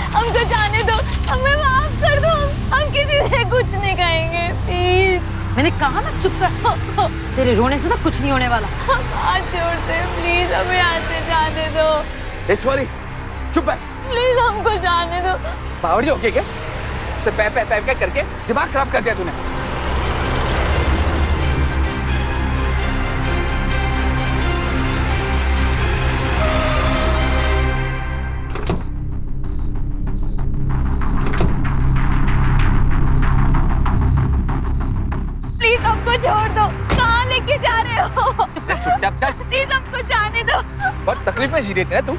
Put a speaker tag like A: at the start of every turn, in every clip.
A: हमको जाने दो, हमें माफ कर दो, हम किसी से कुछ नहीं कहेंगे प्लीज।
B: मैंने कहा ना चुप कर, तेरे रोने से तो कुछ नहीं होने वाला।
A: हम हाथ जोड़ते हैं, प्लीज हमें यहाँ से जाने दो।
C: छोरी चुप है,
A: प्लीज हमको जाने दो।
C: बावड़ी होके क्या से पैप पैप पैप करके दिमाग खराब कर दिया तूने।
A: प्लीज हमको छोड़ दो, कहाँ लेके जा रहे हो?
C: चुपचाप चल,
A: प्लीज हमको जाने दो।
C: बहुत तकलीफ में जी रही थी ना तू,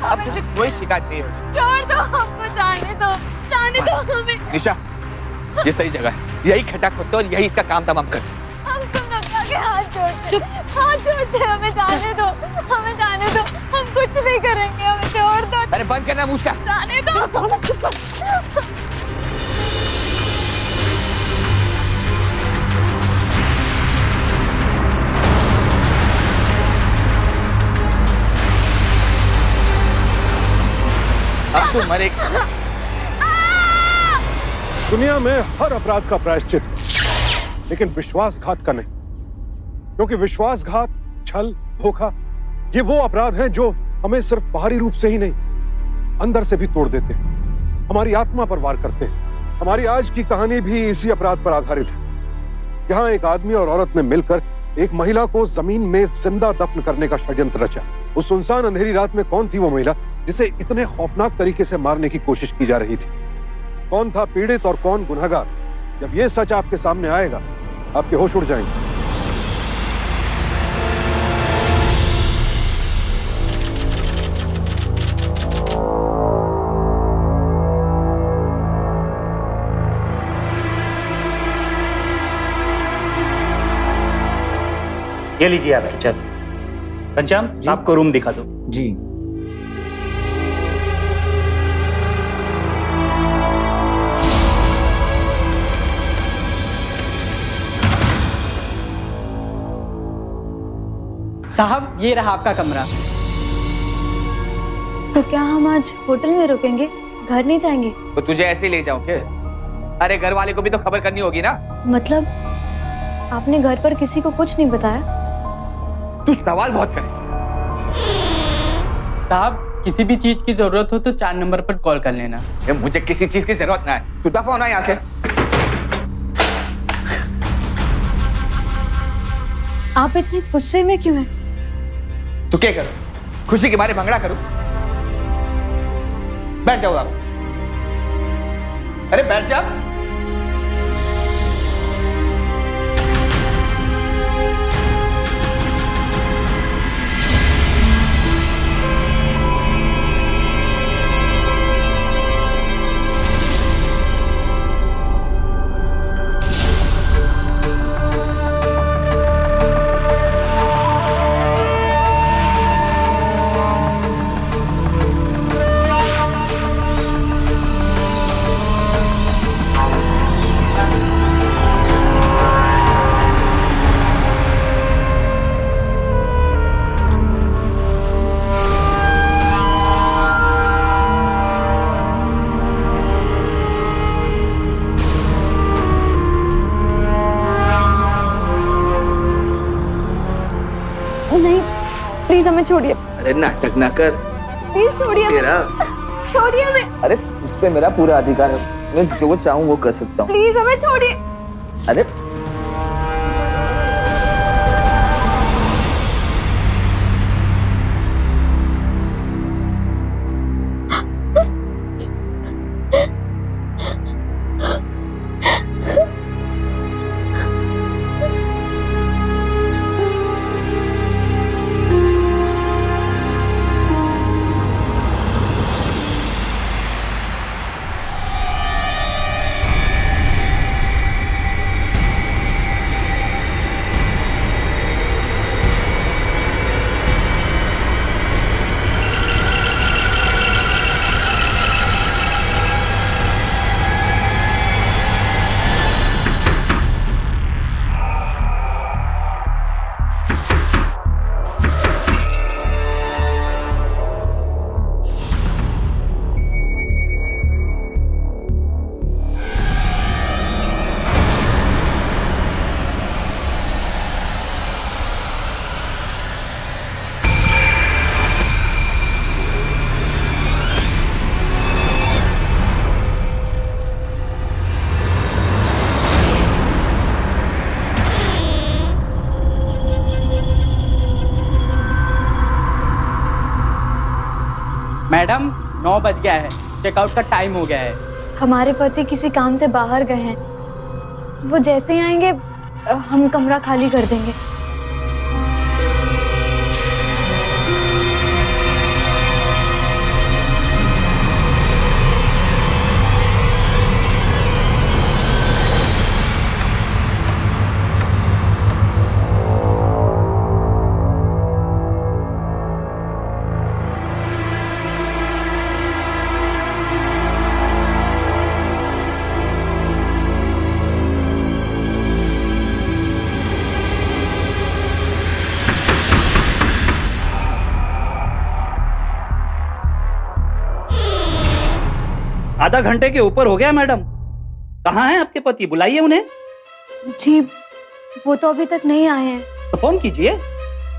C: अब तुझे कोई शिकायत नहीं होगी।
A: छोड़ दो, हमको जाने दो, जाने दो हमें।
C: निशा, ये सही जगह है, यही खड्डा खोदते और यही इसका काम तमाम कर।
A: हम तुम लोग आगे हाथ जोड़ते, हाथ जोड़ते, हमें जाने दो, हमें जाने दो, हम कुछ नहीं करेंगे, हमें छोड़ दो।
C: अरे बंद करना मुझका,
A: जाने दो।
C: अब तू मरेगी।
D: दुनिया में हर अपराध का प्रायश्चित है, लेकिन विश्वासघात का नहीं, क्योंकि विश्वासघात, छल, धोखा ये वो अपराध हैं जो हमें सिर्फ बाहरी रूप से ही नहीं, अंदर से भी तोड़ देते हैं, हमारी आत्मा पर वार करते हैं। हमारी आज की कहानी भी इसी अपराध पर आधारित है। यहाँ एक आदमी और औरत ने मिलकर एक महिला को जमीन में जिंदा दफन करने का षड्यंत्र रचा। उस सुनसान अंधेरी रात में कौन थी वो महिला जिसे इतने खौफनाक तरीके से मारने की कोशिश की जा रही थी? कौन था पीड़ित और कौन गुनहगार? जब ये सच आपके सामने आएगा, आपके होश उड़ जाएंगे।
E: ये लीजिए आपकी चल। पंचाम, आपको रूम दिखा दो।
F: जी।
G: साहब, ये रहा आपका कमरा।
A: तो क्या हम आज होटल में रुकेंगे, घर नहीं जाएंगे?
C: तो तुझे ऐसे ही ले जाऊं क्या? अरे घर वाले को भी तो खबर करनी होगी ना।
A: मतलब आपने घर पर किसी को कुछ नहीं बताया?
C: तू सवाल बहुत करे।
G: साहब, किसी भी चीज की जरूरत हो तो 4 नंबर पर कॉल कर लेना।
C: मुझे किसी चीज की जरूरत ना है, तू दफा होना यहाँ से।
A: आप इतने गुस्से में क्यों हैं?
C: तू क्या करो? खुशी के मारे भंगड़ा करूं? बैठ जाओ आप। अरे बैठ जा।
A: नहीं, प्लीज हमें छोड़िए।
C: अरे नाटक ना कर,
A: प्लीज छोड़िए
C: तेरा।
A: छोड़िए हमें।
C: अरे उस पे मेरा पूरा अधिकार है, मैं जो चाहूँ वो कर सकता हूँ।
A: प्लीज हमें छोड़िए।
C: अरे
G: मैडम 9 बज गया है, चेकआउट का टाइम हो गया है।
A: हमारे पति किसी काम से बाहर गए हैं, वो जैसे ही आएंगे हम कमरा खाली कर देंगे।
E: आधा घंटे के ऊपर हो गया मैडम। कहाँ हैं आपके पति? बुलाइए उन्हें।
A: जी वो तो अभी तक नहीं आए हैं,
E: तो फोन कीजिए।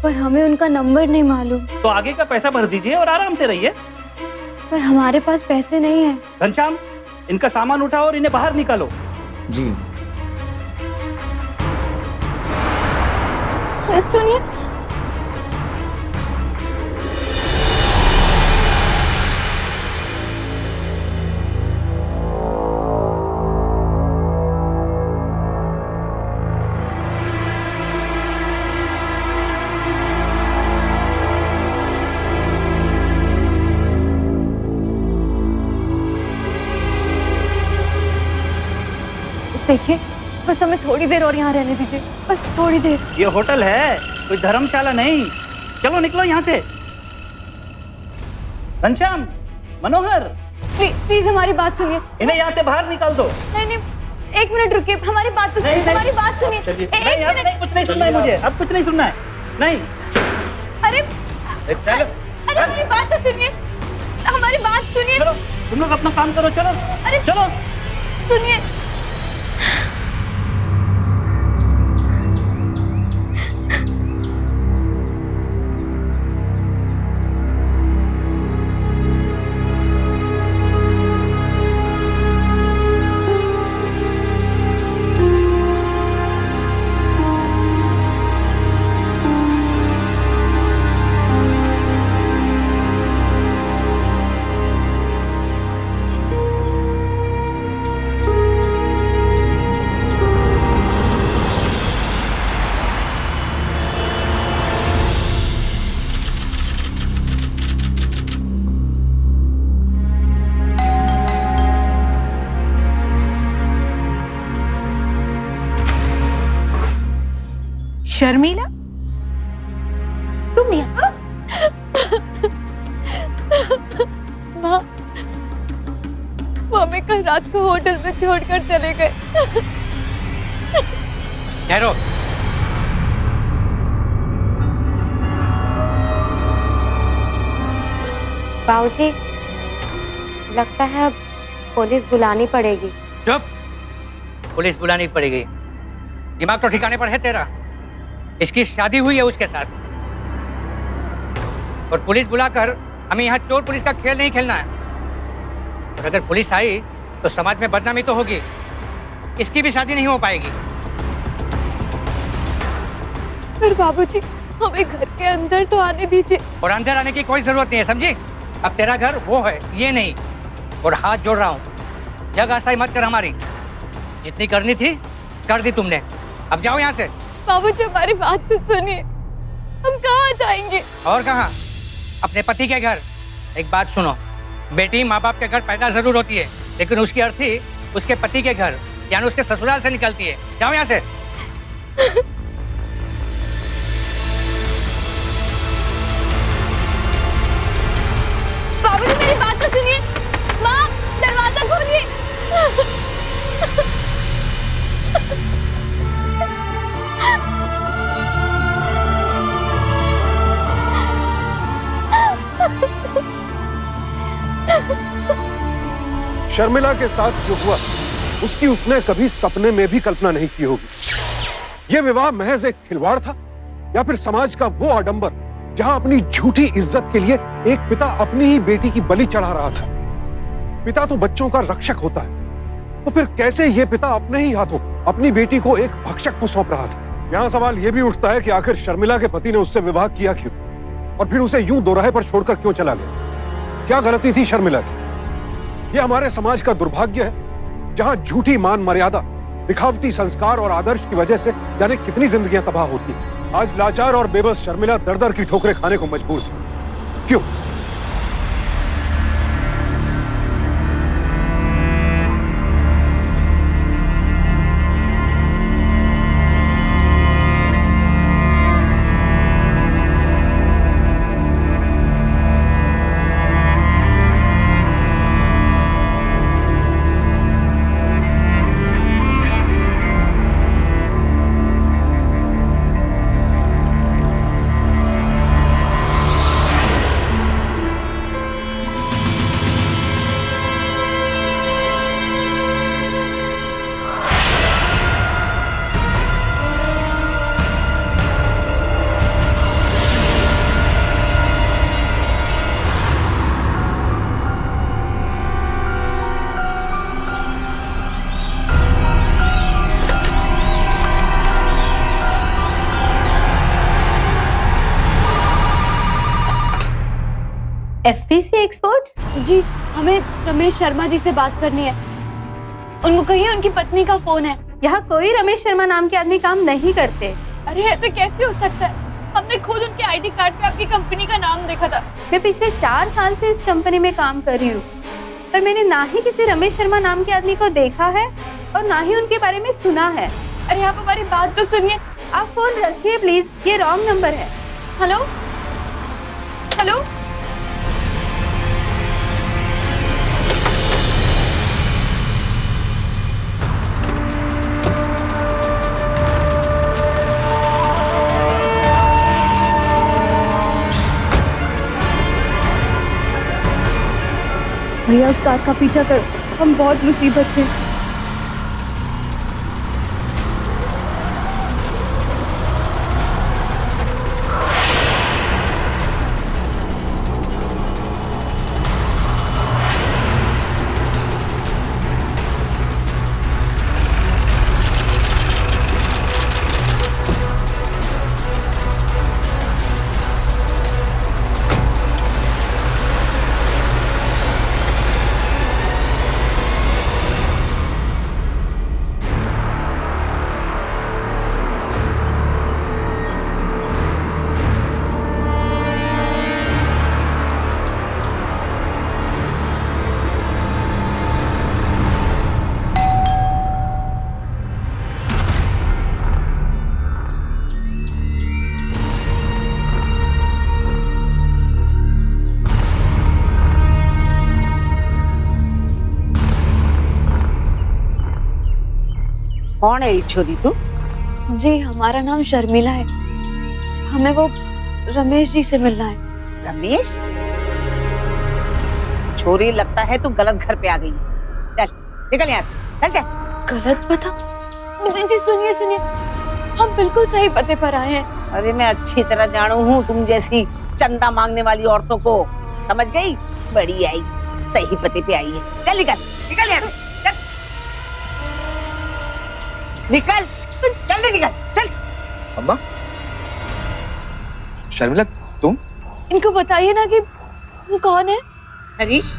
A: पर हमें उनका नंबर नहीं मालूम।
E: तो आगे का पैसा भर दीजिए और आराम से रहिए।
A: पर हमारे पास पैसे नहीं हैं।
E: घनश्याम, इनका सामान उठाओ और इन्हें बाहर निकालो।
F: जी।
A: सुनिए, देखिए बस हमें थोड़ी देर और यहाँ रहने दीजिए, बस थोड़ी देर।
E: ये होटल है, कोई धर्मशाला नहीं। चलो निकलो यहाँ से। घनश्याम, मनोहर,
A: प्लीज हमारी बात सुनिए।
E: इन्हें यहाँ से बाहर निकाल दो।
A: नहीं नहीं, एक मिनट रुकिए, हमारी बात तो सुनिए। हमारी बात सुनिए।
E: नहीं, अब नहीं, कुछ नहीं सुनना है मुझे। अब कुछ नहीं सुनना है। नहीं।
A: अरे
E: चलो,
A: अरे हमारी बात तो सुनिए, हमारी बात सुनिए।
E: चलो तुम लोग अपना काम करो। चलो
A: अरे
E: चलो,
A: सुनिए।
H: शर्मिला, तुम यहाँ?
A: माँ, वो हमें कल रात को होटल में छोड़कर चले गए।
E: ठहरो।
B: बाबूजी, लगता है अब पुलिस बुलानी पड़ेगी।
I: चुप। पुलिस बुलानी पड़ेगी? दिमाग तो ठिकाने पर है तेरा? इसकी शादी हुई है उसके साथ, और पुलिस बुलाकर हमें यहाँ चोर पुलिस का खेल नहीं खेलना है। और अगर पुलिस आई तो समाज में बदनामी तो होगी, इसकी भी शादी नहीं हो पाएगी।
A: पर बाबूजी, हमें घर के अंदर तो आने दीजिए।
I: और अंदर आने की कोई जरूरत नहीं है, समझी? अब तेरा घर वो है, ये नहीं। और हाथ जोड़ रहा हूँ, जग आसाई मत कर हमारी। जितनी करनी थी कर दी तुमने, अब जाओ यहाँ से।
A: बाबूजी हमारी बात तो सुनिए, हम कहाँ जाएंगे?
I: और कहाँ? अपने पति के घर। एक बात सुनो, बेटी माँ बाप के घर पैदा जरूर होती है, लेकिन उसकी अर्थी उसके पति के घर यानी उसके ससुराल से निकलती है। जाओ यहाँ से।
A: बाबूजी मेरी बात तो सुनिए। माँ, दरवाजा खोलिए।
D: शर्मिला के साथ जो हुआ उसकी उसने कभी सपने में भी कल्पना नहीं की होगी। यह विवाह महज एक खिलवाड़ था या फिर समाज का वो आडंबर जहां अपनी झूठी इज्जत के लिए एक पिता अपनी ही बेटी की बलि चढ़ा रहा था। पिता तो बच्चों का रक्षक होता है, तो फिर कैसे यह पिता अपने ही हाथों अपनी बेटी को एक भक्षक को सौंप रहा था? यहां सवाल यह भी उठता है कि आखिर शर्मिला के पति ने उससे विवाह किया क्यों और फिर उसे यूं दोराहे पर छोड़कर क्यों चला गया? क्या गलती थी शर्मिला की? ये हमारे समाज का दुर्भाग्य है, जहां झूठी मान मर्यादा, दिखावटी संस्कार और आदर्श की वजह से जाने कितनी जिंदगियां तबाह होती हैं। आज लाचार और बेबस शर्मिला दर दर की ठोकरें खाने को मजबूर थी। क्यों?
A: FPC experts? जी, हमें रमेश शर्मा जी से बात करनी है। उनको कहिए उनकी पत्नी का फोन है।
H: यहाँ कोई रमेश शर्मा नाम के आदमी काम नहीं करते।
A: अरे ऐसे कैसे हो सकता है? हमने खुद उनके आईडी कार्ड पे आपकी कंपनी का नाम देखा था।
H: मैं पिछले 4 साल से इस कंपनी में काम कर रही हूँ, पर मैंने ना ही किसी रमेश शर्मा नाम के आदमी को देखा है और ना ही उनके बारे में सुना है।
A: अरे आप हमारी बात तो सुनिए।
H: आप फोन रखिए प्लीज, ये रॉन्ग नंबर है।
A: हेलो हेलो, भैया उस कार का पीछा करो, हम बहुत मुसीबत में।
F: कौन है छोरी तू?
A: जी हमारा नाम शर्मिला है, हमें वो रमेश जी से मिलना है।
F: रमेश? छोरी लगता है तू गलत घर पे आ गई है। चल निकल यहाँ से, चल चल।
A: गलत पता? जी सुनिए सुनिए, हम बिल्कुल सही पते पर आए हैं।
F: अरे मैं अच्छी तरह जानू हूँ तुम जैसी चंदा मांगने वाली औरतों को, समझ गई? बड़ी आई, सही पते पे आई है। चल निकल निकल यहाँ से, चल निकल, जल्दी निकल चल।
C: अम्मा, शर्मिला तुम?
A: इनको बताइए ना कि वो कौन है।
F: हरीश?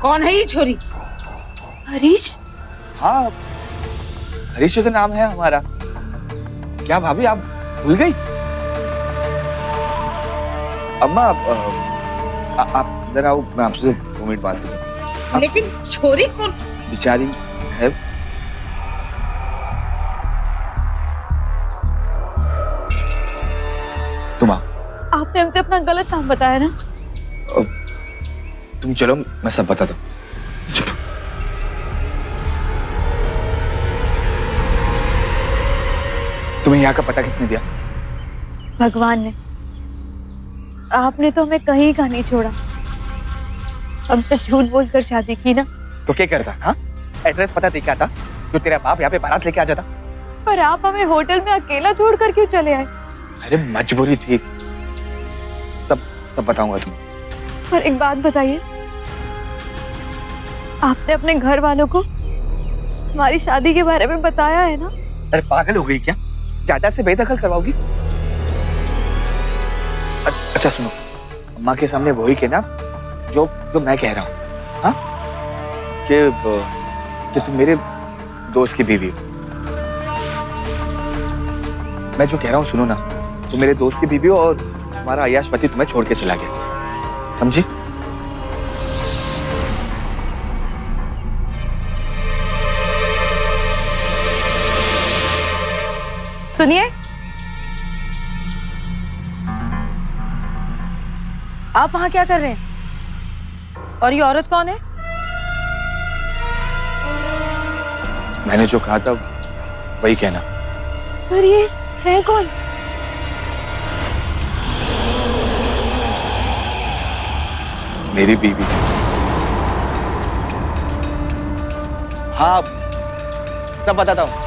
F: कौन है ये छोरी?
A: हरीश?
C: हाँ, हरीश तो नाम है हमारा। क्या भाभी आप भूल गई? अम्मा आप अंदर आओ, मैं आपसे 2 मिनट बात करूं।
F: लेकिन छोरी कौन?
C: बेचारी है। तुम आओ।
A: आपने हमसे अपना गलत नाम बताया ना।
C: तुम चलो, मैं सब बताता हूँ। चलो। तुम्हें यहाँ का पता किसने दिया?
A: भगवान ने। आपने तो हमें कहीं का नहीं छोड़ा, हमसे झूठ बोलकर शादी की ना।
C: तो क्या करता? हाँ, एड्रेस पता दे के आता जो तेरा बाप यहाँ पे बारात लेके आ जाता।
A: पर आप हमें होटल में अकेला छोड़कर क्यों चले आए?
C: अरे मजबूरी थी, सब बताऊंगा तुम्हें।
A: पर एक बात बताइए, आपने अपने घर वालों को हमारी शादी के बारे में बताया है ना?
C: अरे पागल हो गई क्या? ज्यादा से बेदखल करवाओगी? अच्छा सुनो, अम्मा के सामने वही के ना जो जो मैं कह रहा हूँ, हाँ, कि तुम मेरे दोस्त की बीवी हो। मैं जो कह रहा हूँ सुनो ना, तुम मेरे दोस्त की बीवी हो और तुम्हारा अय्याश पति तुम्हें छोड़ के चला गया, समझी?
B: सुनिए, आप वहां क्या कर रहे हैं? और ये औरत कौन है?
C: मैंने जो कहा था वही कहना।
A: पर ये है कौन?
C: मेरी बीवी। हाँ, सब बताता हूँ।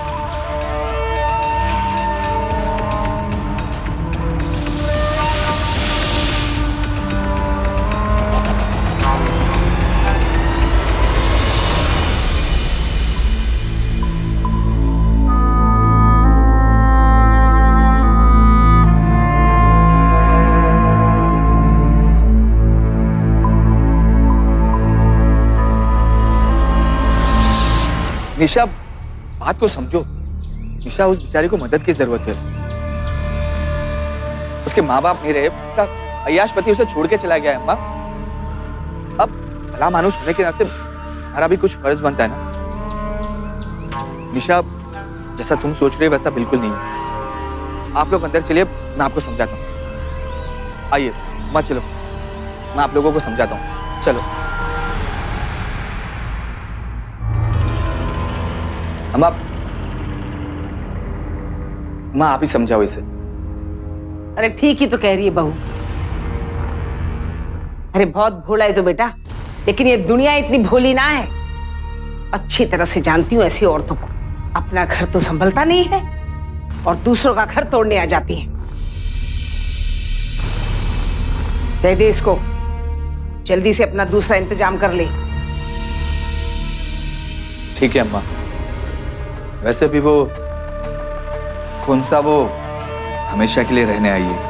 C: निशा, बात को समझो। निशा, उस बेचारी को मदद की जरूरत है। उसके माँ बाप नहीं रहे, उसका अय्याश पति उसे छोड़ के चला गया है। अम्मा, अब भला मानुस होने के नाते हमारा भी कुछ फर्ज बनता है ना। निशा, जैसा तुम सोच रहे हो वैसा बिल्कुल नहीं है। आप लोग अंदर चलिए, मैं आपको समझाता हूँ। आइए, अम्मा चलो, मैं आप लोगों को समझाता हूँ। चलो अम्मा, माँ आप ही समझाओ इसे।
F: अरे ठीक ही तो कह रही है बहू। अरे बहुत भोला है तो बेटा, लेकिन ये दुनिया इतनी भोली ना है। अच्छी तरह से जानती हूँ ऐसी औरतों को। अपना घर तो संभलता नहीं है और दूसरों का घर तोड़ने आ जाती है। कह दे इसको जल्दी से अपना दूसरा इंतजाम कर ले।
C: ठीक है अम्मा। वैसे भी वो कौन सा, वो हमेशा के लिए रहने आई है।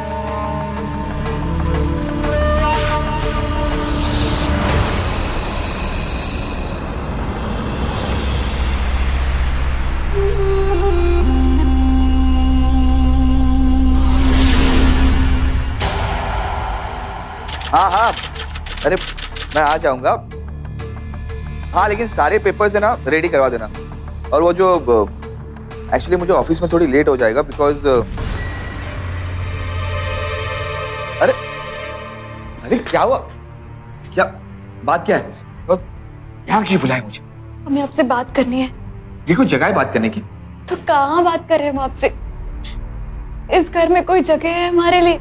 C: हाँ हाँ, अरे मैं आ जाऊंगा। हाँ, लेकिन सारे पेपर्स है ना रेडी करवा देना। और वो जो एक्चुअली मुझे ऑफिस में थोड़ी लेट हो जाएगा बिकॉज अरे अरे क्या हुआ? क्या बात क्या है? यहाँ क्यों बुलाया मुझे?
A: हमें आपसे बात करनी है।
C: ये कोई जगह है बात करने की?
A: तो कहाँ बात कर रहे हैं हम आपसे? इस घर में कोई जगह है हमारे लिए?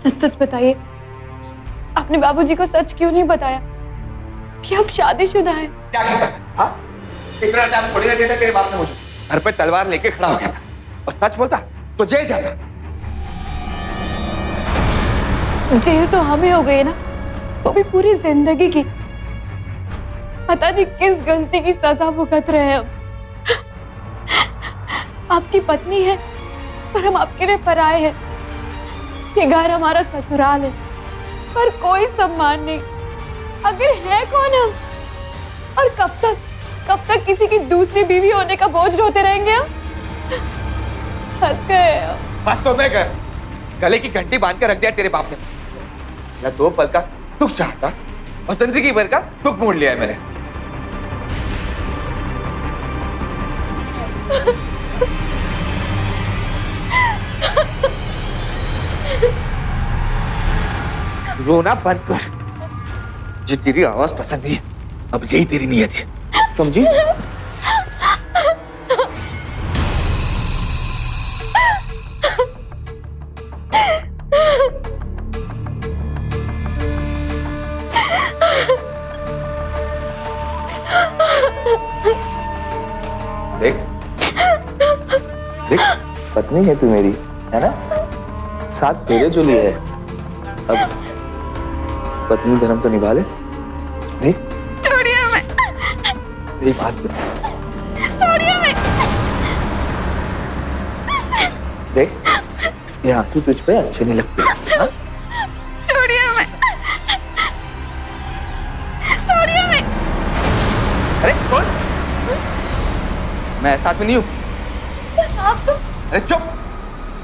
A: सच सच बताइए, आपने बाबूजी को सच क्यों नहीं बताया कि आप शादीशुदा हैं?
C: क्या कहता? हाँ, इतना टाइम थोड़ी ना देता तेरे बाप ने मुझे। सर पे तलवार लेके खड़ा हो गया था और सच बोलता तो जेल जाता।
A: जेल तो हमें हो गई ना, वो भी पूरी जिंदगी की। पता नहीं किस गलती की सजा भुगत रहे हैं हम। आपकी पत्नी है पर हम आपके लिए पराए हैं। ये घर हमारा ससुराल है पर कोई सम्मान नहीं। आखिर है कौन हम? और कब तक किसी की दूसरी बीवी होने का बोझ ढोते रहेंगे हम? फंस गए हम।
C: बस तो मैं गए। गले की घंटी बांध कर रख दिया तेरे बाप ने। या 2 पल का दुख चाहता और जिंदगी भर का दुख मोड़ लिया है मैंने। रोना बंद कर। जी तेरी आवाज पसंद नहीं है, अब यही तेरी नियत है, समझी? देख देख, पत्नी है तू मेरी, है ना? 7 फेरे जो लिए है, अब पत्नी धर्म तो निभा ले। नहीं?
A: छोड़िए मैं।
C: मेरी बात सुन।
A: छोड़िए मैं।
C: देख, ये आंसू तुझ पे अच्छे नहीं लगते। हाँ?
A: छोड़िए मैं।
C: अरे छोड़, मैं ऐसा आदमी नहीं हूँ।
A: आप तो
C: अरे चुप,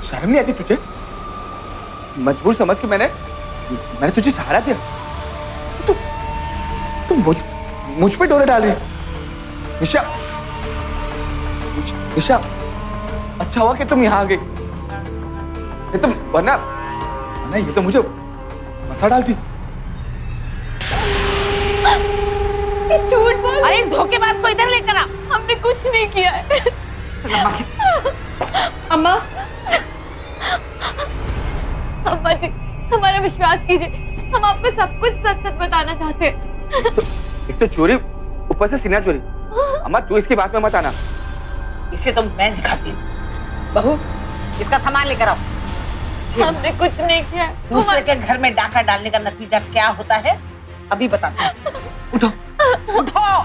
C: शर्म नहीं आती तुझे? मजबूर समझ के मैंने तुझे सहारा दिया, तुम मुझ पे डोरे डाल रही। निशा, निशा, अच्छा हुआ कि तुम यहाँ आ गई, ये तुम वरना ये तो मुझे फंसा डालती।
A: ये झूठ बोल।
F: अरे इस धोखेबाज को इधर लेकर आ।
A: हमने कुछ नहीं किया है। अम्मा, अम्मा जी, हमारा विश्वास कीजिए, हम आपको सब कुछ सच सच बताना चाहते हैं।
C: एक तो चोरी, ऊपर से सीना चोरी। अम्मा तू इसकी बात में मत आना।
F: इसे तो मैं दिखाती हूँ। बहू, इसका सामान लेकर आओ।
A: हमने कुछ नहीं किया है।
F: दूसरे के घर में डाका डालने का नतीजा क्या होता है अभी बताती हूँ। उठो, उठो,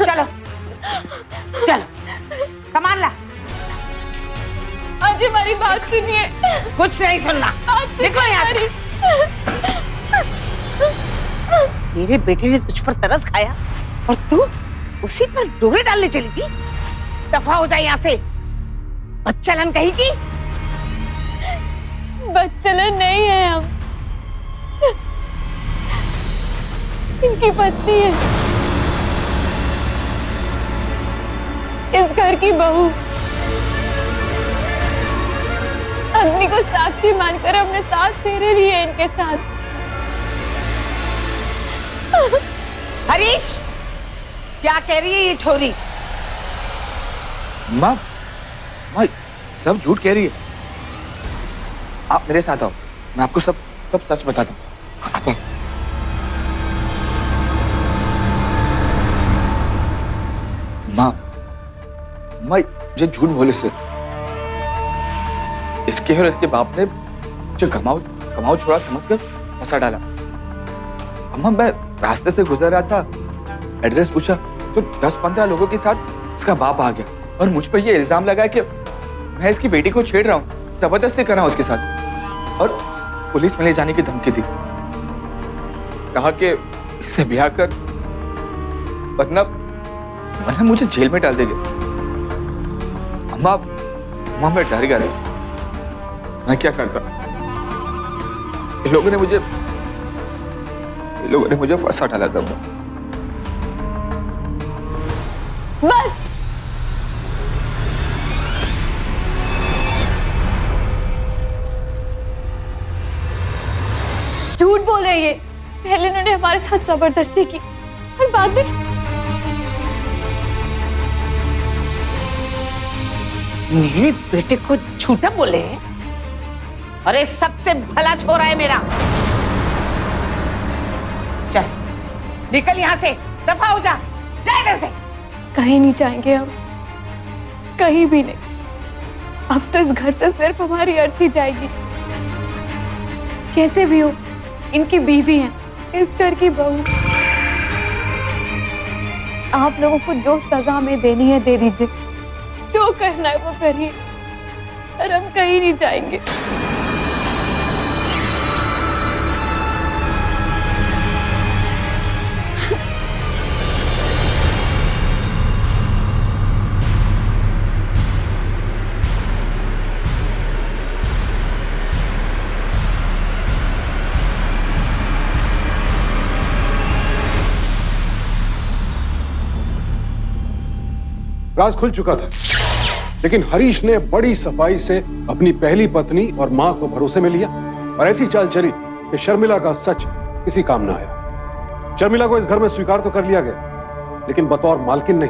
F: चलो, चलो, सामान ला।
A: आज हमारी बात सुनिए।
F: कुछ नहीं सुनना, निकलो यहाँ से। मेरे बेटे ने तुझ पर तरस खाया और तू उसी पर डोरे डालने चली थी। दफा हो जाए यहाँ से, बच्चलन कहीं की।
A: बच्चलन नहीं है हम, इनकी पत्नी है, इस घर की बहू। अग्नि को साक्षी मानकर हमने साथ फेरे लिए इनके साथ।
F: हरीश, क्या कह रही है ये छोरी?
C: माँ, सब झूठ कह रही है। आप मेरे साथ आओ, मैं आपको सब सच बताता हूँ। आप आओ। माँ, ये झूठ बोले से इसके और इसके बाप ने मुझे कमाओ छोड़ा समझकर फंसा डाला। अम्मा, मैं रास्ते से गुजर रहा था, एड्रेस पूछा तो 10-15 लोगों के साथ इसका बाप आ गया और मुझ पर ये इल्जाम लगाया कि मैं इसकी बेटी को छेड़ रहा हूँ, जबरदस्ती कर रहा हूँ उसके साथ, और पुलिस में ले जाने की धमकी दी। कहा कि इससे ब्याह कर वरना मुझे जेल में डाल देंगे। अम्मा, मैं डर गया। मैं क्या करता? इन लोगों ने मुझे फंसा डाला था।
A: बस, झूठ बोले ये। पहले इन्होंने हमारे साथ जबरदस्ती की और बाद में
F: मेरे बेटे को झूठा बोले? अरे सबसे भला छोरा है मेरा। चल निकल यहाँ से, दफा हो जा, जा इधर से।
A: कहीं नहीं जाएंगे हम, कहीं भी नहीं। अब तो इस घर से सिर्फ हमारी अर्थी जाएगी। कैसे भी हो, इनकी बीवी है, इस घर की बहू। आप लोगों को जो सजा में देनी है दे दीजिए, जो करना है वो करिए, और हम कहीं नहीं जाएंगे।
D: राज खुल चुका था, लेकिन हरीश ने बड़ी सफाई से अपनी पहली पत्नी और मां को भरोसे में लिया और ऐसी चाल चली कि शर्मिला का सच किसी काम ना आया। शर्मिला को इस घर में स्वीकार तो कर लिया गया, लेकिन बतौर मालकिन नहीं,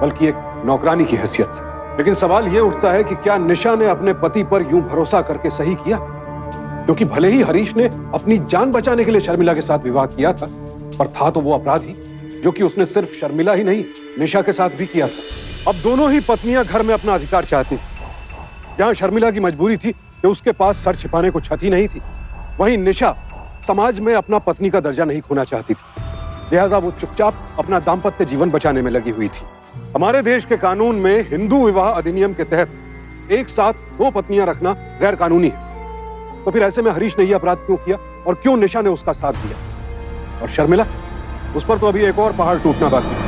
D: बल्कि एक नौकरानी की हैसियत से। लेकिन सवाल यह उठता है कि क्या निशा ने अपने पति पर यूं भरोसा करके सही किया? क्योंकि भले ही हरीश ने अपनी जान बचाने के लिए शर्मिला के साथ विवाह किया था, पर था तो वो अपराधी जो कि उसने सिर्फ शर्मिला ही नहीं, निशा के साथ भी किया था। अब दोनों ही पत्नियां घर में अपना अधिकार चाहती थी। जहां शर्मिला की मजबूरी थी कि उसके पास सर छिपाने को छत ही नहीं थी, वहीं निशा समाज में अपना पत्नी का दर्जा नहीं खोना चाहती थी। लिहाजा वो चुपचाप अपना दाम्पत्य जीवन बचाने में लगी हुई थी। हमारे देश के कानून में हिंदू विवाह अधिनियम के तहत एक साथ 2 पत्नियां रखना गैर कानूनी है। तो फिर ऐसे में हरीश ने यह अपराध क्यों किया और क्यों निशा ने उसका साथ दिया? और शर्मिला, उस पर तो अभी एक और पहाड़ टूटना बाकी है।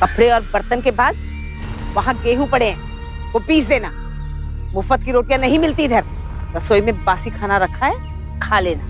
F: कपड़े और बर्तन के बाद वहां गेहूं पड़े हैं, वो पीस देना। मुफ्त की रोटियां नहीं मिलती इधर। रसोई में बासी खाना रखा है, खा लेना।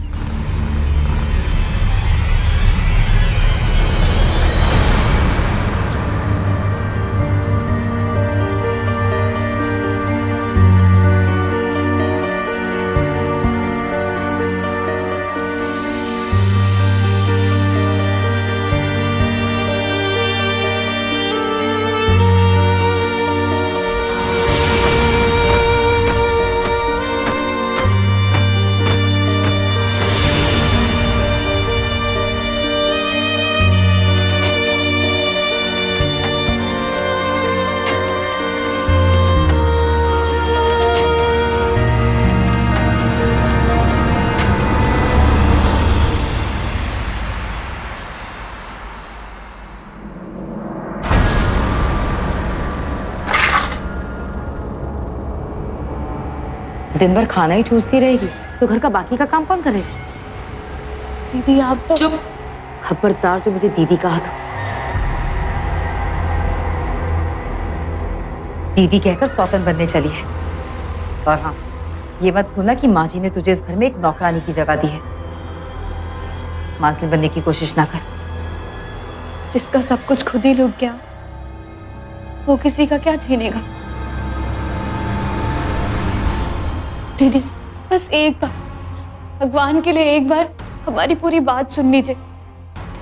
B: दिन भर खाना ही ठूसती रहेगी तो घर का बाकी का काम कौन करेगा?
A: दीदी आप तो
B: चुप। खबरदार जो मुझे दीदी कहा तो दीदी कहकर सौतन बनने चली है। और हाँ, ये मत भूलना कि माँ जी ने तुझे इस घर में एक नौकरानी की जगह दी है। मालकिन बनने की कोशिश ना कर।
A: जिसका सब कुछ खुद ही लूट गया, वो किसी का क्या छीनेगा। दीदी बस एक बार, भगवान के लिए एक बार हमारी पूरी बात सुन लीजिए।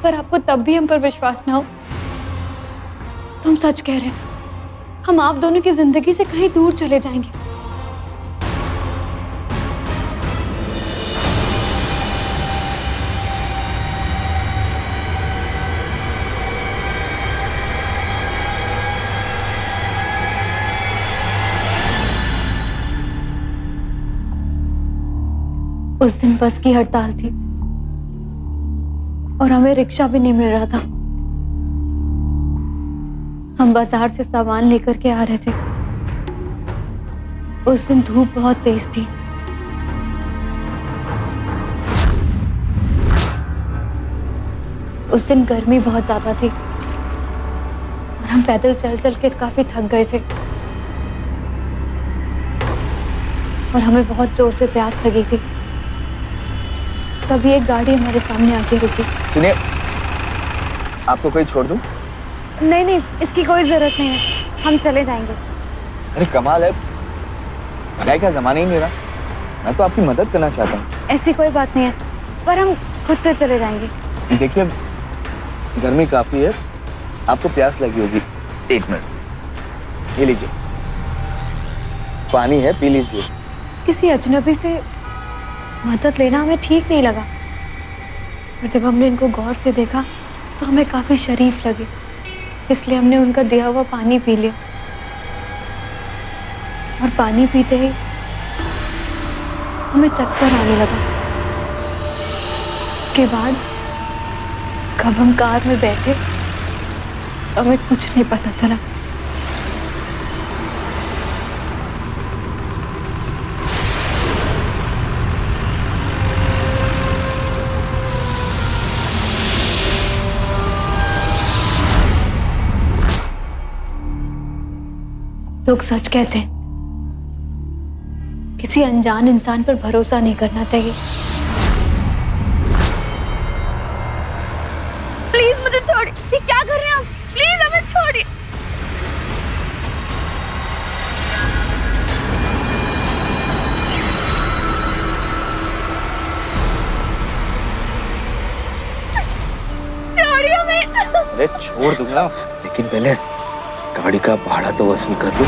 A: पर आपको तब भी हम पर विश्वास ना हो तो हम सच कह रहे हैं, हम आप दोनों की जिंदगी से कहीं दूर चले जाएंगे। उस दिन बस की हड़ताल थी और हमें रिक्शा भी नहीं मिल रहा था। हम बाजार से सामान लेकर के आ रहे थे। उस दिन धूप बहुत तेज थी। उस दिन गर्मी बहुत ज्यादा थी और हम पैदल चल चल के काफी थक गए थे और हमें बहुत जोर से प्यास लगी थी। तभी एक गाड़ी हमारे सामने आके रुकी।
C: सुनिए, आपको कोई छोड़ दूं?
A: नहीं नहीं, इसकी कोई जरूरत नहीं है, हम चले जाएंगे।
C: अरे कमाल है, पढ़ाई का जमाना ही नहीं रहा। मैं तो आपकी मदद करना चाहता हूँ।
A: ऐसी कोई बात नहीं है, पर हम खुद से चले जाएंगे।
C: देखिए, गर्मी काफी है, आपको प्यास लगी होगी। एक मिनट, ये लीजिए, पानी है, पी लीजिए।
A: किसी अजनबी से मदद लेना हमें ठीक नहीं लगा, और जब हमने इनको गौर से देखा तो हमें काफी शरीफ लगे, इसलिए हमने उनका दिया हुआ पानी पी लिया। और पानी पीते ही हमें चक्कर आने लगा। उसके बाद कब हम कार में बैठे हमें कुछ नहीं पता चला। लोग सच कहते हैं, किसी अनजान इंसान पर भरोसा नहीं करना चाहिए। प्लीज मुझे छोड़िए। ये क्या कर रहे हैं आप? प्लीज हमें छोड़िए। छोड़िए हमें।
C: अरे छोड़ दूंगा, लेकिन पहले गाड़ी का भाड़ा तो वसूल कर लूं।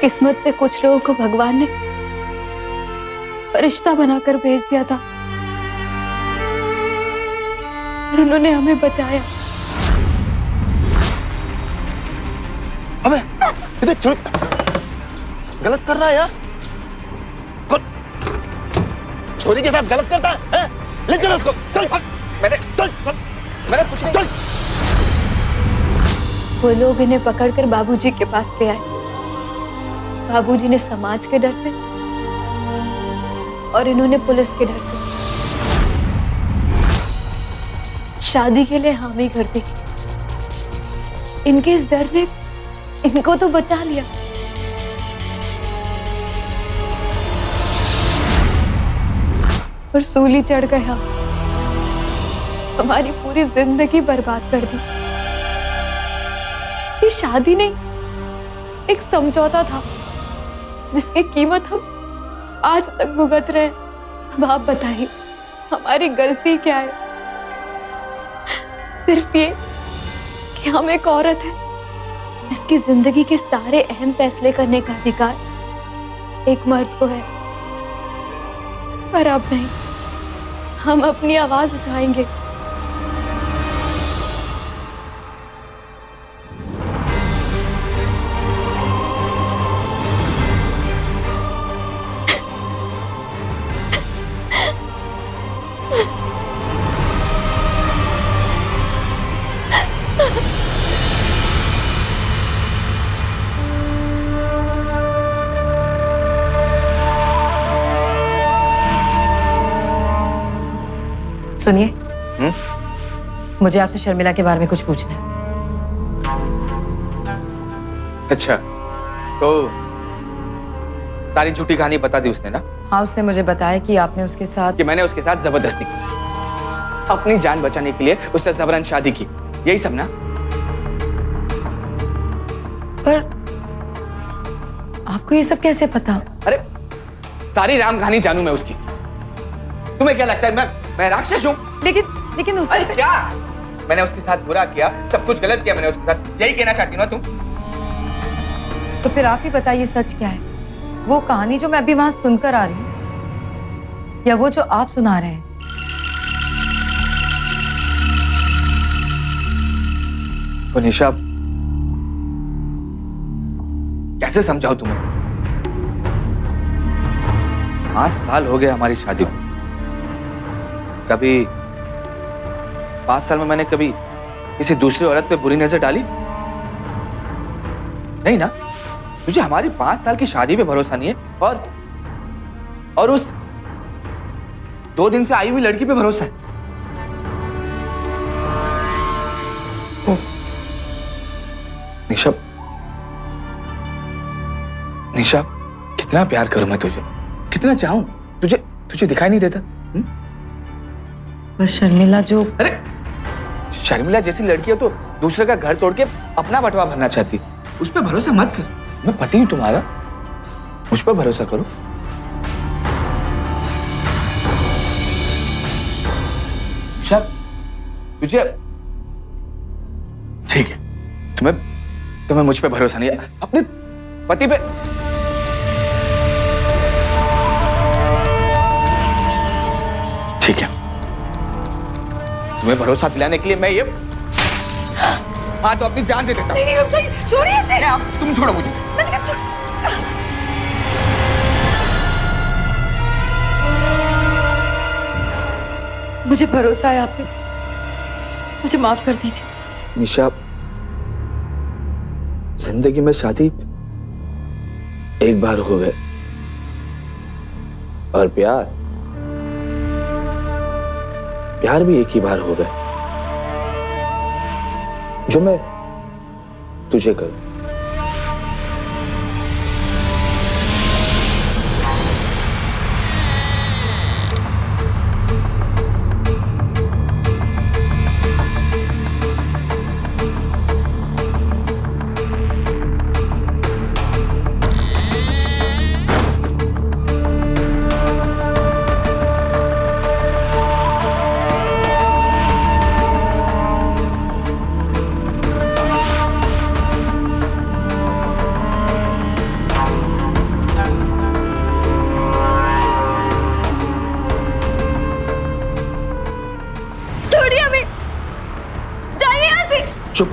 A: किस्मत से कुछ लोगों को भगवान ने फरिश्ता बनाकर भेज दिया था और उन्होंने हमें बचाया।
C: अबे इधर छोड़, गलत कर रहा है यार। छोरी के साथ गलत करता है? ले चलो उसको, चल। मैंने कुछ नहीं। चल।
A: वो लोग इन्हें पकड़कर बाबूजी के पास ले आए। बाबूजी ने समाज के डर से और इन्होंने पुलिस के डर से शादी के लिए हामी कर दी। इनके इस डर ने इनको तो बचा लिया, पर सूली चढ़ गया, हमारी पूरी जिंदगी बर्बाद कर दी। ये शादी नहीं, एक समझौता था जिसकी कीमत हम आज तक भुगत रहे हैं। अब आप बताइए हमारी गलती क्या है? सिर्फ ये कि हम एक औरत है जिसकी जिंदगी के सारे अहम फैसले करने का अधिकार एक मर्द को है। पर अब नहीं, हम अपनी आवाज उठाएंगे।
B: सुनिए, मुझे आपसे शर्मिला के बारे में कुछ पूछना है।
C: अच्छा, तो सारी झूठी कहानी बता दी उसने ना?
B: हाँ, उसने मुझे बताया कि आपने उसके साथ
C: कि मैंने उसके साथ जबरदस्ती की, अपनी जान बचाने के लिए उससे जबरन शादी की, यही सब ना?
B: पर आपको ये सब कैसे पता?
C: अरे सारी राम कहानी जानू मैं उसकी। तुम्हें क्या लगता है मैं राक्षस हूँ?
B: लेकिन उसने
C: अरे क्या, मैंने उसके साथ बुरा किया, सब कुछ गलत किया मैंने उसके साथ, यही कहना चाहती हो ना तुम?
B: तो फिर आप ही बताइए सच क्या है? वो कहानी जो मैं अभी वहां सुनकर आ रही हूँ या वो जो आप सुना रहे हैं?
C: तो निशा, कैसे समझाऊं तुम्हें? 5 साल हो गए हमारी शादी को। कभी 5 साल में मैंने कभी किसी दूसरी औरत पे बुरी नजर डाली? नहीं ना? तुझे हमारी 5 साल की शादी पे भरोसा नहीं है और उस 2 दिन से आई हुई लड़की पे भरोसा है। निशा, निशा, कितना प्यार करूं मैं तुझे, कितना चाहूं तुझे दिखाई नहीं देता?
B: बस शर्मिला जो...
C: अरे शर्मिला जैसी लड़की हो तो दूसरे का घर तोड़ के अपना बटवा भरना चाहती, उस पर भरोसा मत कर। मैं पति हूं तुम्हारा, मुझ पर भरोसा करो। निशा, तुझे ठीक है, तुम्हें मुझ पे भरोसा नहीं है, अपने पति पे। ठीक है, तुम्हें भरोसा दिलाने के लिए मैं ये हाँ तो अपनी जान दे देता हूँ।
B: छोड़िए इसे।
C: अब तुम छोड़ो मुझे।
A: मुझे भरोसा है आप पे, मुझे माफ कर दीजिए।
C: निशा, जिंदगी में शादी एक बार हो गए और प्यार भी एक ही बार हो गए, जो मैं तुझे करूं। चुप।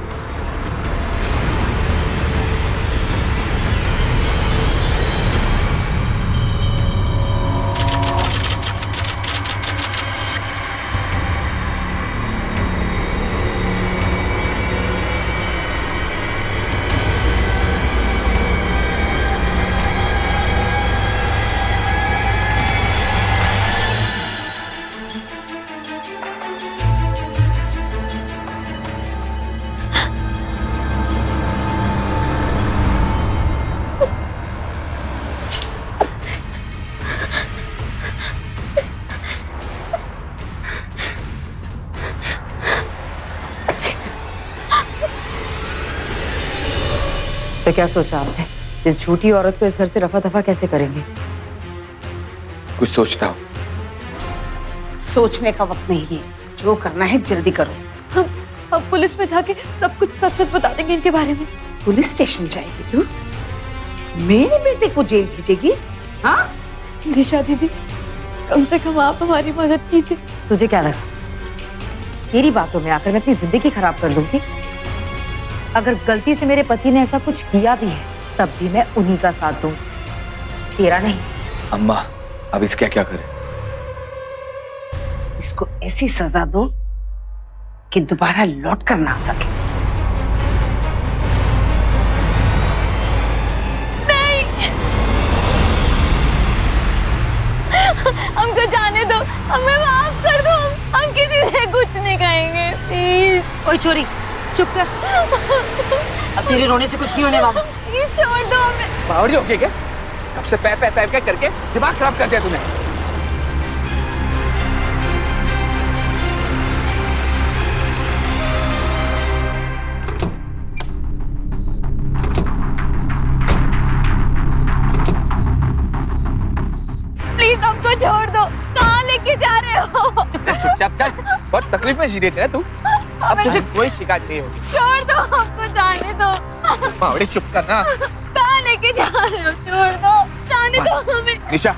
B: तो क्या सोचा आपने? इस झूठी औरत को इस घर से रफा दफा कैसे करेंगे?
C: कुछ सोचता हूँ।
F: सोचने का वक्त नहीं है, जो करना है जल्दी करो।
A: हम पुलिस में जाके सब कुछ सच सच बता देंगे इनके बारे में।
F: पुलिस स्टेशन जाएगी तू? मेरे बेटे को जेल भेजेगी? हाँ?
A: निशा दीदी, कम से कम आप हमारी मदद कीजिए।
B: तुझे क्या लगा मेरी बातों में आकर मैं अपनी जिंदगी खराब कर लूंगी? अगर गलती से मेरे पति ने ऐसा कुछ किया भी है तब भी मैं उन्हीं का साथ दूं, तेरा नहीं।
C: अम्मा, अब इसका क्या करें?
F: इसको ऐसी सजा दो कि दोबारा लौट कर ना आ सके।
A: हमको जाने दो, हमें माफ कर दो। हम किसी से कुछ नहीं कहेंगे, प्लीज।
B: ओए छोरी, चुप कर। अब तेरे रोने से कुछ नहीं होने वाला।
A: प्लीज छोड़ दो हमें।
C: बावड़ी हो गई क्या? कब से पैर पैर पैर करके दिमाग खराब कर दिया तूने।
A: प्लीज हमको छोड़ दो। कहाँ लेके जा रहे हो?
C: चुपचाप चल, बहुत तकलीफ में जी रही थी ना तू। अब तुझे कोई शिकायत नहीं होगी।
A: छोड़ दो, हमको जाने दो।
C: बावड़ी चुप कर ना।
A: कहाँ लेके जा रहे हो? छोड़ दो, जाने दो हमें।
C: निशा,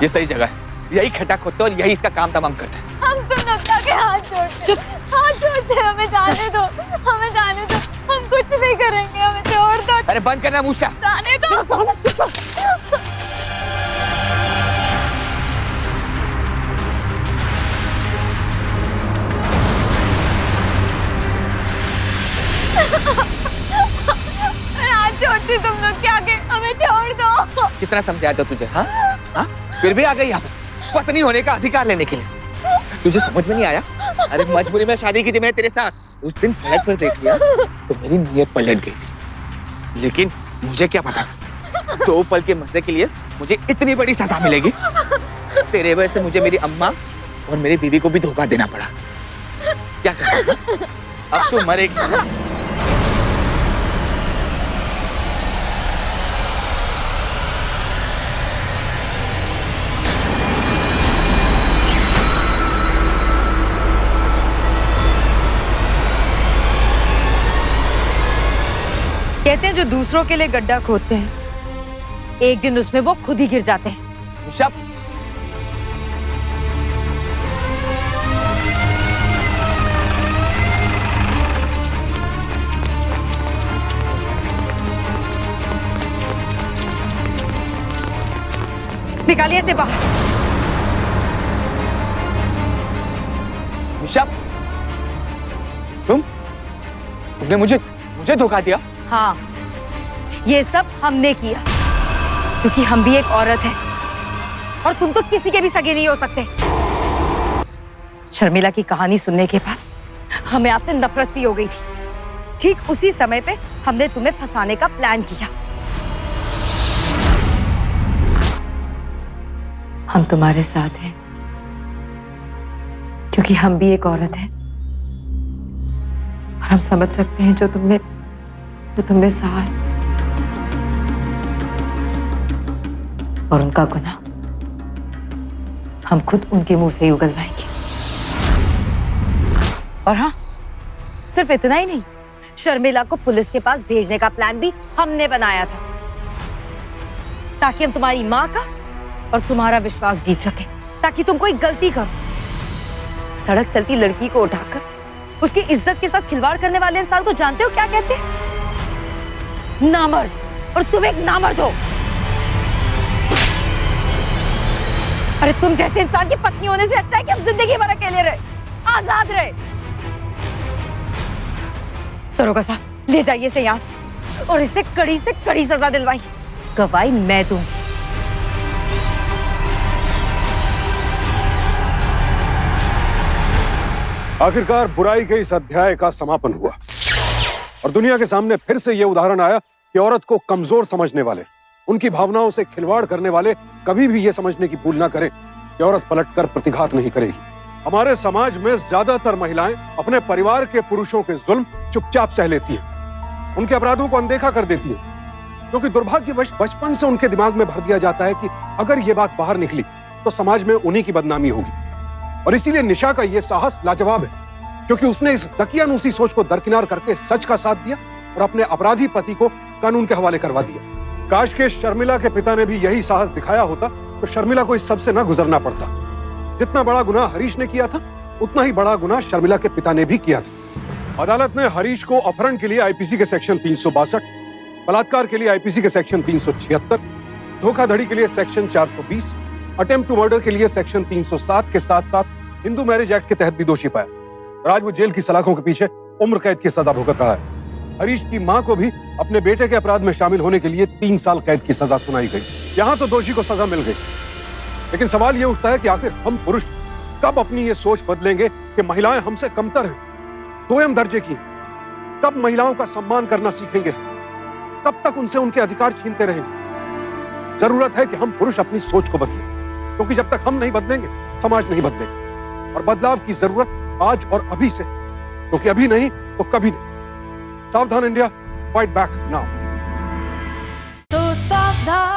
C: ये सही जगह है। यही खड्डा खोदते और यही इसका काम तमाम करते हैं।
A: हम तो नब्ता के हाथ जोड़ते। हाथ जोड़ते, हमें जाने दो, हमें जाने दो। हम कुछ नहीं करेंगे, हमें छोड़ दो।
C: अरे बंद करना मुंह का।
A: जाने दो। हाथ छोड़ती तुम लोग क्या के, हमें छोड़ दो।
C: कितना समझाया था तुझे? हाँ हाँ, फिर भी आ गई यहाँ पे पत्नी होने का अधिकार लेने के लिए। तुझे समझ में नहीं आया? अरे मजबूरी में शादी की थी मैंने तेरे साथ। उस दिन सड़क पर देख लिया तो मेरी नीयत पलट गई। लेकिन मुझे क्या पता 2 पल के मजे के लिए मुझे इतनी बड़ी सजा मिलेगी। तेरे वजह से मुझे मेरी अम्मा और मेरी बीवी को भी धोखा देना पड़ा। क्या कर, अब तू मरेगी।
B: कहते हैं जो दूसरों के लिए गड्ढा खोदते हैं एक दिन उसमें वो खुद ही गिर जाते हैं।
C: निशा,
B: निकालिए इसे बाहर।
C: निशा, तुमने मुझे धोखा दिया।
B: हाँ, ये सब हमने किया क्योंकि हम भी एक औरत है और तुम तो किसी के भी सगे नहीं हो सकते। शर्मिला की कहानी सुनने के बाद हमें आपसे नफरत सी हो गई थी। ठीक उसी समय पे हमने तुम्हें फंसाने का प्लान किया। हम तुम्हारे साथ हैं क्योंकि हम भी एक औरत हैं और हम समझ सकते हैं जो तुमने सहा है और उनका गुनाह हम खुद उनके मुंह से ही उगलवाएंगे। और हाँ, सिर्फ इतना ही नहीं, शर्मिला को पुलिस के पास भेजने का प्लान भी हमने बनाया था ताकि हम तुम्हारी माँ का और तुम्हारा विश्वास जीत सके, ताकि तुम कोई गलती करो। सड़क चलती लड़की को उठाकर उसकी इज्जत के साथ खिलवाड़ करने वाले इंसान को जानते हो क्या कहते हैं? नामर्द। और तुम एक नामर्द हो। अरे तुम जैसे इंसान की पत्नी होने से अच्छा है कि हम जिंदगी भर अकेले रहे, आजाद रहे। दरोगा साहब, ले जाइए इसे यहाँ से और इसे कड़ी से कड़ी सजा दिलवाई। गवाही मैं दूंगी।
D: आखिरकार बुराई के इस अध्याय का समापन हुआ और दुनिया के सामने फिर से यह उदाहरण आया कि औरत को कमजोर समझने वाले, उनकी भावनाओं से खिलवाड़ करने वाले कभी भी यह समझने की भूल ना करें कि औरत पलटकर प्रतिघात नहीं करेगी। हमारे समाज में ज्यादातर महिलाएं अपने परिवार के पुरुषों के जुल्म चुपचाप सह लेती हैं, उनके अपराधों को अनदेखा कर देती है, क्योंकि दुर्भाग्यवश बचपन से उनके दिमाग में भर दिया जाता है कि अगर ये बात बाहर निकली तो समाज में उन्हीं की बदनामी होगी। और इसीलिए निशा का ये साहस लाजवाब है, क्योंकि उसने इस दकियानूसी सोच को दरकिनार करके सच का साथ दिया और अपने अपराधी पति को कानून के हवाले करवा दिया। काश के शर्मिला के पिता ने भी यही साहस दिखाया होता तो शर्मिला को इस सब से न गुजरना पड़ता। जितना बड़ा गुनाह हरीश ने किया था, उतना ही बड़ा गुनाह शर्मिला के पिता ने भी किया था। अदालत ने हरीश को अपहरण के लिए आईपीसी के सेक्शन 362, बलात्कार के लिए आईपीसी के सेक्शन 376, धोखाधड़ी के लिए सेक्शन 420, अटेम्प्ट टू मर्डर के लिए सेक्शन 307 के साथ साथ हिंदू मैरिज एक्ट के तहत भी दोषी पाया और आज वो जेल की सलाखों के पीछे उम्र कैद की सजा भुगत रहा है। हरीश की मां को भी अपने बेटे के अपराध में शामिल होने के लिए 3 साल कैद की सजा सुनाई गई। यहाँ तो दोषी को सजा मिल गई, लेकिन सवाल ये उठता है कि आखिर हम पुरुष कब अपनी ये सोच बदलेंगे कि महिलाएं हमसे कमतर हैं, दोयम दर्जे की। कब महिलाओं का सम्मान करना सीखेंगे? कब तक उनसे उनके अधिकार छीनते रहेंगे? जरूरत है कि हम पुरुष अपनी सोच को बदलें, क्योंकि जब तक हम नहीं बदलेंगे समाज नहीं बदलेगा। और बदलाव की जरूरत आज और अभी से, क्योंकि अभी नहीं तो कभी नहीं। सावधान इंडिया, फाइट बैक नाउ।
B: तो सावधान